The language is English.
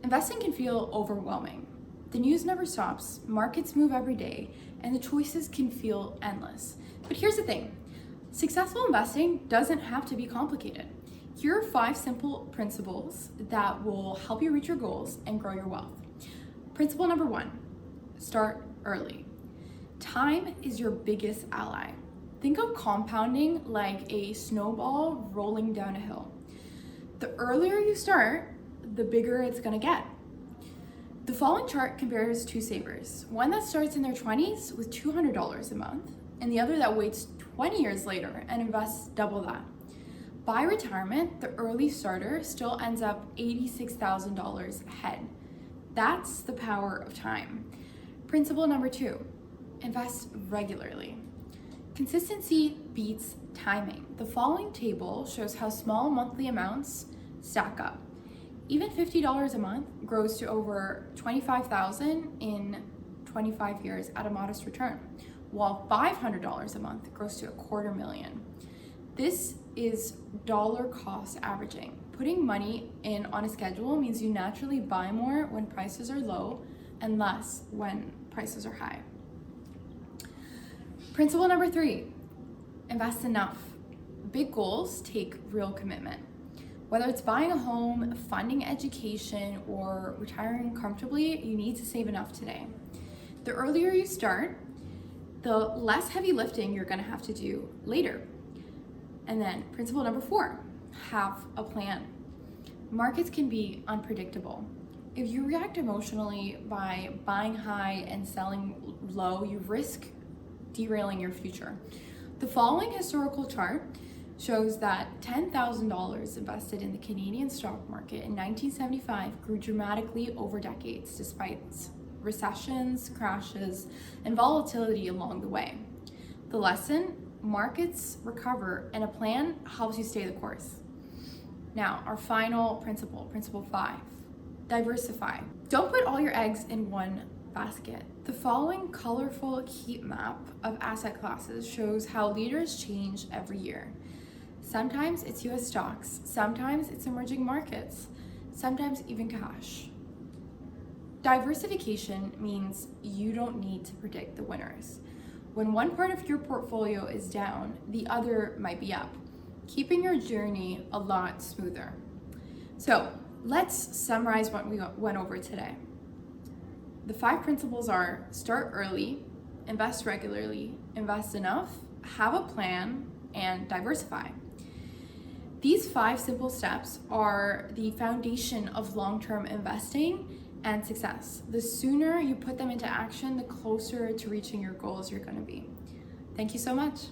Investing can feel overwhelming. The news never stops, markets move every day, and the choices can feel endless. But here's the thing, successful investing doesn't have to be complicated. Here are 5 simple principles that will help you reach your goals and grow your wealth. Principle number 1, start early. Time is your biggest ally. Think of compounding like a snowball rolling down a hill. The earlier you start, the bigger it's gonna get. The following chart compares 2 savers, one that starts in their 20s with $200 a month, and the other that waits 20 years later and invests double that. By retirement, the early starter still ends up $86,000 ahead. That's the power of time. Principle number 2, invest regularly. Consistency beats timing. The following table shows how small monthly amounts stack up. Even $50 a month grows to over $25,000 in 25 years at a modest return, while $500 a month grows to $250,000. This is dollar cost averaging. Putting money in on a schedule means you naturally buy more when prices are low and less when prices are high. Principle number 3, invest enough. Big goals take real commitment. Whether it's buying a home, funding education, or retiring comfortably, you need to save enough today. The earlier you start, the less heavy lifting you're gonna have to do later. And then principle number 4, have a plan. Markets can be unpredictable. If you react emotionally by buying high and selling low, you risk derailing your future. The following historical chart shows that $10,000 invested in the Canadian stock market in 1975 grew dramatically over decades despite recessions, crashes, and volatility along the way. The lesson, markets recover and a plan helps you stay the course. Now, our final principle, principle 5, diversify. Don't put all your eggs in one basket. The following colorful heat map of asset classes shows how leaders change every year. Sometimes it's US stocks, sometimes it's emerging markets, sometimes even cash. Diversification means you don't need to predict the winners. When one part of your portfolio is down, the other might be up, keeping your journey a lot smoother. So let's summarize what we went over today. The 5 principles are: start early, invest regularly, invest enough, have a plan, and diversify. These 5 simple steps are the foundation of long-term investing and success. The sooner you put them into action, the closer to reaching your goals you're going to be. Thank you so much.